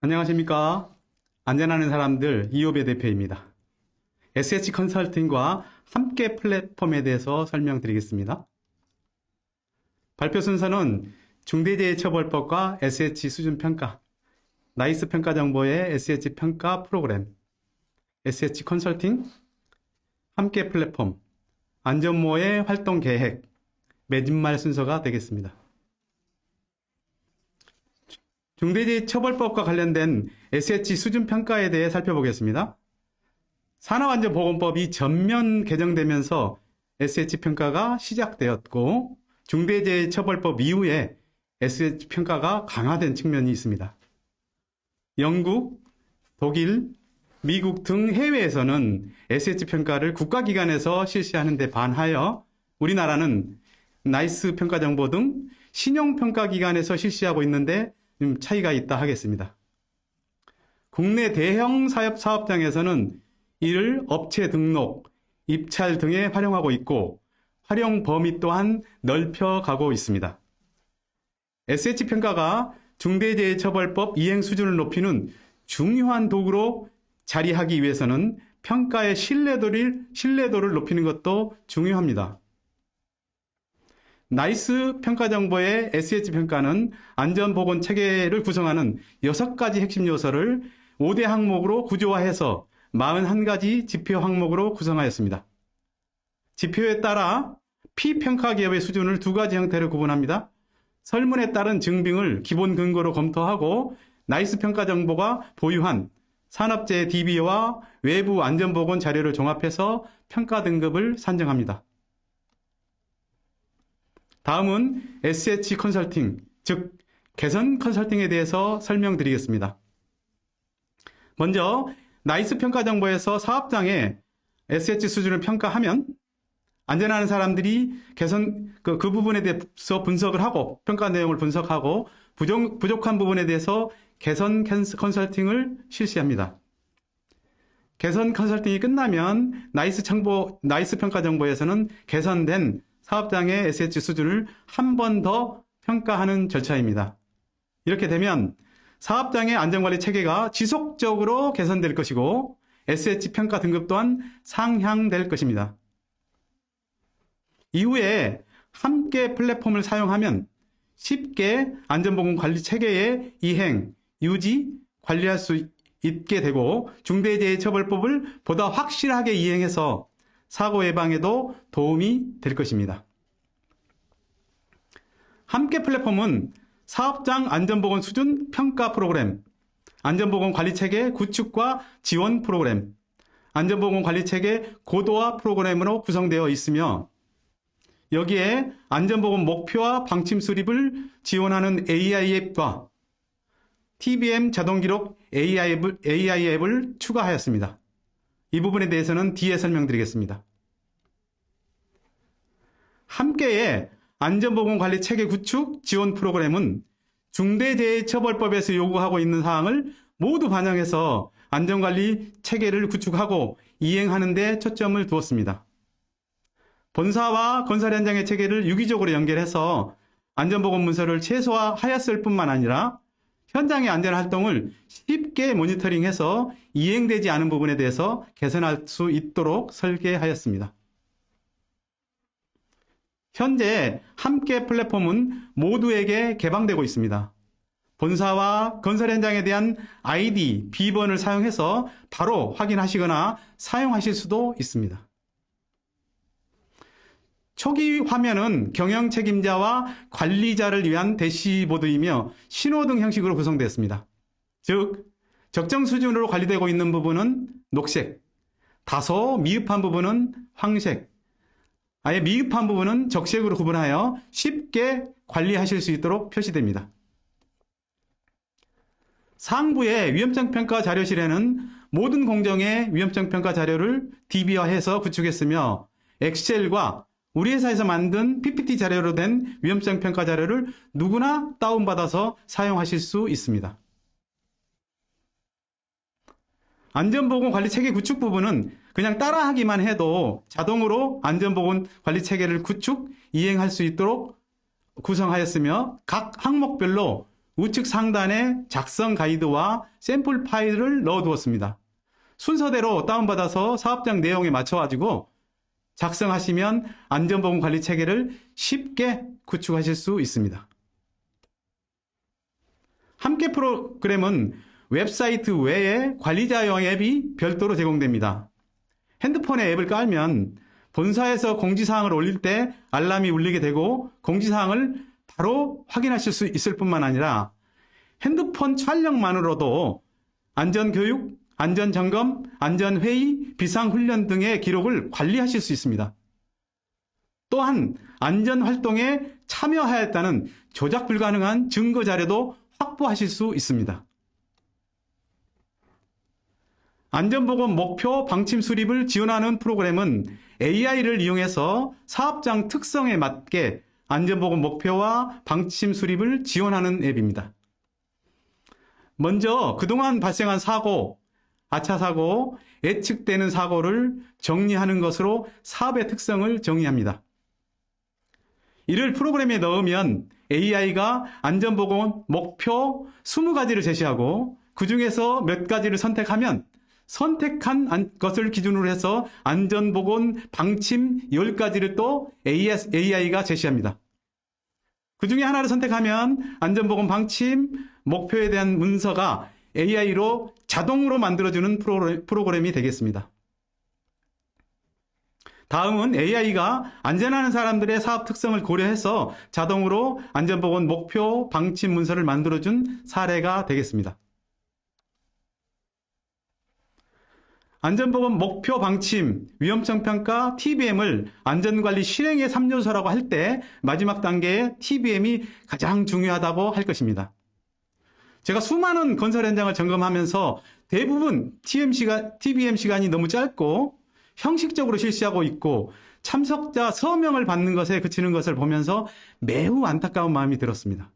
안녕하십니까. 안전하는 사람들 이호배 대표입니다. SH 컨설팅과 함께 플랫폼에 대해서 설명드리겠습니다. 발표 순서는 중대재해처벌법과 SH 수준 평가, 나이스 평가 정보의 SH 평가 프로그램, SH 컨설팅, 함께 플랫폼, 안전모의 활동 계획, 매진말 순서가 되겠습니다. 중대재해처벌법과 관련된 SH 수준 평가에 대해 살펴보겠습니다. 산업안전보건법이 전면 개정되면서 SH 평가가 시작되었고, 중대재해처벌법 이후에 SH 평가가 강화된 측면이 있습니다. 영국, 독일, 미국 등 해외에서는 SH 평가를 국가기관에서 실시하는 데 반하여 우리나라는 나이스 평가 정보 등 신용평가기관에서 실시하고 있는데 좀 차이가 있다 하겠습니다. 국내 대형 사업장에서는 이를 업체 등록, 입찰 등에 활용하고 있고 활용 범위 또한 넓혀가고 있습니다. SH 평가가 중대재해처벌법 이행 수준을 높이는 중요한 도구로 자리하기 위해서는 평가의 신뢰도를 높이는 것도 중요합니다. 나이스 평가 정보의 SH 평가는 안전보건 체계를 구성하는 6가지 핵심 요소를 5대 항목으로 구조화해서 41가지 지표 항목으로 구성하였습니다. 지표에 따라 피평가 기업의 수준을 2가지 형태로 구분합니다. 설문에 따른 증빙을 기본 근거로 검토하고 나이스 평가 정보가 보유한 산업재해 DB와 외부 안전보건 자료를 종합해서 평가 등급을 산정합니다. 다음은 SH 컨설팅, 즉 개선 컨설팅에 대해서 설명드리겠습니다. 먼저 나이스 평가 정보에서 사업장의 SH 수준을 평가하면 안전하는 사람들이 그 부분에 대해서 분석을 하고 평가 내용을 분석하고 부족한 부분에 대해서 개선 컨설팅을 실시합니다. 개선 컨설팅이 끝나면 나이스 평가 정보에서는 개선된 사업장의 SH 수준을 한 번 더 평가하는 절차입니다. 이렇게 되면 사업장의 안전관리 체계가 지속적으로 개선될 것이고 SH 평가 등급 또한 상향될 것입니다. 이후에 함께 플랫폼을 사용하면 쉽게 안전보건 관리 체계의 이행, 유지, 관리할 수 있게 되고 중대재해처벌법을 보다 확실하게 이행해서 사고 예방에도 도움이 될 것입니다. 함께 플랫폼은 사업장 안전보건 수준 평가 프로그램, 안전보건 관리체계 구축과 지원 프로그램, 안전보건 관리체계 고도화 프로그램으로 구성되어 있으며 여기에 안전보건 목표와 방침 수립을 지원하는 AI 앱과 TBM 자동기록 AI 앱을 추가하였습니다. 이 부분에 대해서는 뒤에 설명드리겠습니다. 함께의 안전보건관리 체계 구축 지원 프로그램은 중대재해처벌법에서 요구하고 있는 사항을 모두 반영해서 안전관리 체계를 구축하고 이행하는 데 초점을 두었습니다. 본사와 건설 현장의 체계를 유기적으로 연결해서 안전보건 문서를 최소화하였을 뿐만 아니라 현장의 안전활동을 쉽게 모니터링해서 이행되지 않은 부분에 대해서 개선할 수 있도록 설계하였습니다. 현재 함께 플랫폼은 모두에게 개방되고 있습니다. 본사와 건설 현장에 대한 아이디, 비번을 사용해서 바로 확인하시거나 사용하실 수도 있습니다. 초기 화면은 경영 책임자와 관리자를 위한 대시보드이며 신호등 형식으로 구성되었습니다. 즉, 적정 수준으로 관리되고 있는 부분은 녹색, 다소 미흡한 부분은 황색, 아예 미흡한 부분은 적색으로 구분하여 쉽게 관리하실 수 있도록 표시됩니다. 상부의 위험성평가 자료실에는 모든 공정의 위험성평가 자료를 DB화해서 구축했으며 엑셀과 우리 회사에서 만든 PPT 자료로 된 위험성평가 자료를 누구나 다운받아서 사용하실 수 있습니다. 안전보건 관리 체계 구축 부분은 그냥 따라하기만 해도 자동으로 안전보건 관리 체계를 구축, 이행할 수 있도록 구성하였으며 각 항목별로 우측 상단에 작성 가이드와 샘플 파일을 넣어두었습니다. 순서대로 다운받아서 사업장 내용에 맞춰가지고 작성하시면 안전보건 관리 체계를 쉽게 구축하실 수 있습니다. 함께 프로그램은 웹사이트 외에 관리자용 앱이 별도로 제공됩니다. 핸드폰에 앱을 깔면 본사에서 공지사항을 올릴 때 알람이 울리게 되고 공지사항을 바로 확인하실 수 있을 뿐만 아니라 핸드폰 촬영만으로도 안전교육, 안전점검, 안전회의, 비상훈련 등의 기록을 관리하실 수 있습니다. 또한 안전활동에 참여하였다는 조작 불가능한 증거자료도 확보하실 수 있습니다. 안전보건 목표 방침 수립을 지원하는 프로그램은 AI를 이용해서 사업장 특성에 맞게 안전보건 목표와 방침 수립을 지원하는 앱입니다. 먼저 그동안 발생한 사고, 아차 사고, 예측되는 사고를 정리하는 것으로 사업의 특성을 정의합니다. 이를 프로그램에 넣으면 AI가 안전보건 목표 20가지를 제시하고 그 중에서 몇 가지를 선택하면 선택한 것을 기준으로 해서 안전보건 방침 10가지를 또 AI가 제시합니다. 그 중에 하나를 선택하면 안전보건 방침 목표에 대한 문서가 AI로 자동으로 만들어주는 프로그램이 되겠습니다. 다음은 AI가 안전하는 사람들의 사업 특성을 고려해서 자동으로 안전보건 목표 방침 문서를 만들어준 사례가 되겠습니다. 안전보건 목표 방침, 위험성 평가, TBM을 안전관리 실행의 3요소라고 할 때 마지막 단계에 TBM이 가장 중요하다고 할 것입니다. 제가 수많은 건설 현장을 점검하면서 대부분 TBM 시간이 너무 짧고 형식적으로 실시하고 있고 참석자 서명을 받는 것에 그치는 것을 보면서 매우 안타까운 마음이 들었습니다.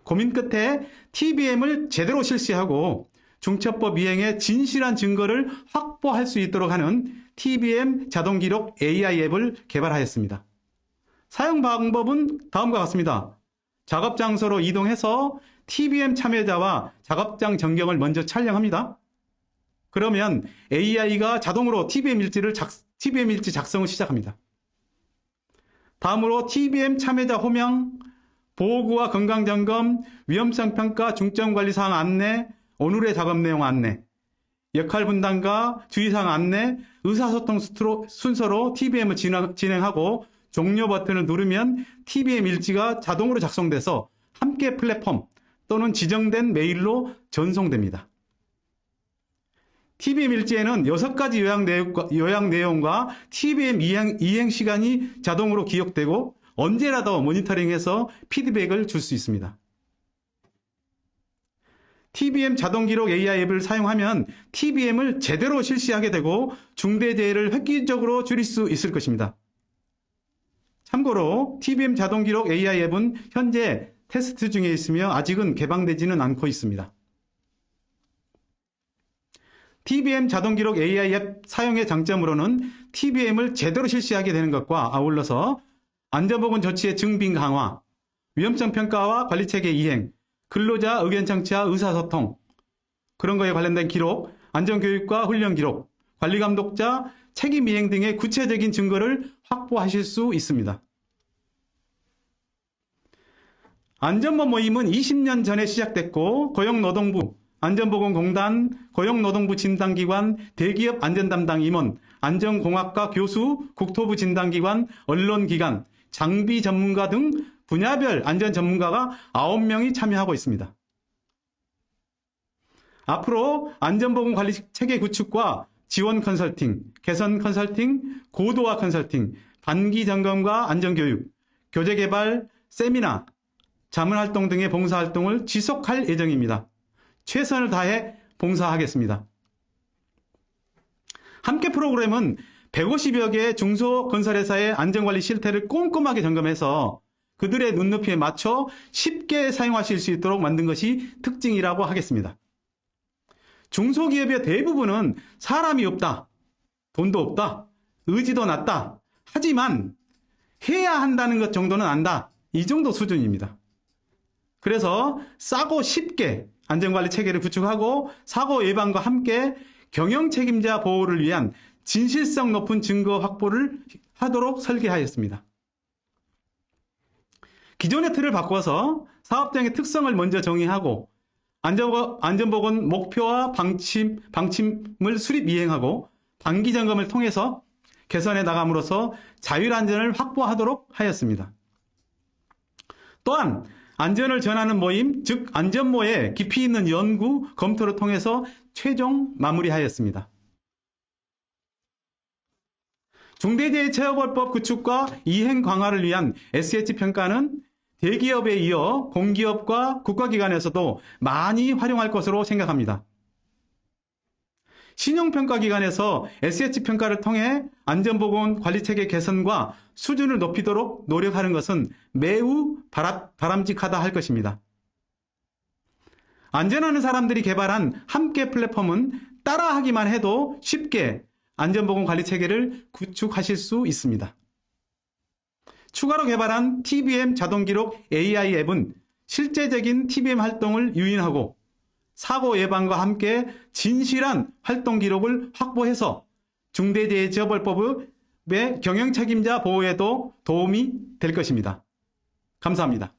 고민 끝에 TBM을 제대로 실시하고 중처법 이행의 진실한 증거를 확보할 수 있도록 하는 TBM 자동기록 AI 앱을 개발하였습니다. 사용 방법은 다음과 같습니다. 작업 장소로 이동해서 TBM 참여자와 작업장 전경을 먼저 촬영합니다. 그러면 AI가 자동으로 TBM 일지 작성을 시작합니다. 다음으로 TBM 참여자 호명, 보호구와 건강점검, 위험성 평가, 중점관리 사항 안내, 오늘의 작업 내용 안내, 역할 분담과 주의사항 안내, 의사소통 순서로 TBM을 진행하고 종료 버튼을 누르면 TBM 일지가 자동으로 작성돼서 함께 플랫폼 또는 지정된 메일로 전송됩니다. TBM 일지에는 6가지 요약 내용과 TBM 이행 시간이 자동으로 기록되고 언제라도 모니터링해서 피드백을 줄 수 있습니다. TBM 자동기록 AI 앱을 사용하면 TBM을 제대로 실시하게 되고 중대재해를 획기적으로 줄일 수 있을 것입니다. 참고로 TBM 자동기록 AI 앱은 현재 테스트 중에 있으며 아직은 개방되지는 않고 있습니다. TBM 자동기록 AI 앱 사용의 장점으로는 TBM을 제대로 실시하게 되는 것과 아울러서 안전보건 조치의 증빙 강화, 위험성 평가와 관리체계 이행, 근로자 의견 청취와 의사소통, 그런 거에 관련된 기록, 안전교육과 훈련 기록, 관리감독자 책임 이행 등의 구체적인 증거를 확보하실 수 있습니다. 안전모 모임은 20년 전에 시작됐고 고용노동부, 안전보건공단, 고용노동부 진단기관, 대기업 안전담당 임원, 안전공학과 교수, 국토부 진단기관, 언론기관, 장비 전문가 등 분야별 안전 전문가가 9명이 참여하고 있습니다. 앞으로 안전보건 관리 체계 구축과 지원 컨설팅, 개선 컨설팅, 고도화 컨설팅, 단기 점검과 안전교육, 교재 개발, 세미나, 자문활동 등의 봉사활동을 지속할 예정입니다. 최선을 다해 봉사하겠습니다. 함께 프로그램은 150여 개의 중소건설회사의 안전관리 실태를 꼼꼼하게 점검해서 그들의 눈높이에 맞춰 쉽게 사용하실 수 있도록 만든 것이 특징이라고 하겠습니다. 중소기업의 대부분은 사람이 없다, 돈도 없다, 의지도 낮다, 하지만 해야 한다는 것 정도는 안다, 이 정도 수준입니다. 그래서 싸고 쉽게 안전관리 체계를 구축하고 사고 예방과 함께 경영 책임자 보호를 위한 진실성 높은 증거 확보를 하도록 설계하였습니다. 기존의 틀을 바꿔서 사업장의 특성을 먼저 정의하고 안전보건 목표와 방침을 수립 이행하고 단기 점검을 통해서 개선해 나감으로써 자율안전을 확보하도록 하였습니다. 또한 안전을 전하는 모임, 즉 안전모의 깊이 있는 연구, 검토를 통해서 최종 마무리하였습니다. 중대재해처벌법 구축과 이행 강화를 위한 SH 평가는 대기업에 이어 공기업과 국가기관에서도 많이 활용할 것으로 생각합니다. 신용평가기관에서 SH 평가를 통해 안전보건 관리체계 개선과 수준을 높이도록 노력하는 것은 매우 바람직하다 할 것입니다. 안전하는 사람들이 개발한 함께 플랫폼은 따라하기만 해도 쉽게 안전보건 관리체계를 구축하실 수 있습니다. 추가로 개발한 TBM 자동기록 AI 앱은 실제적인 TBM 활동을 유인하고 사고 예방과 함께 진실한 활동 기록을 확보해서 중대재해처벌법의 경영 책임자 보호에도 도움이 될 것입니다. 감사합니다.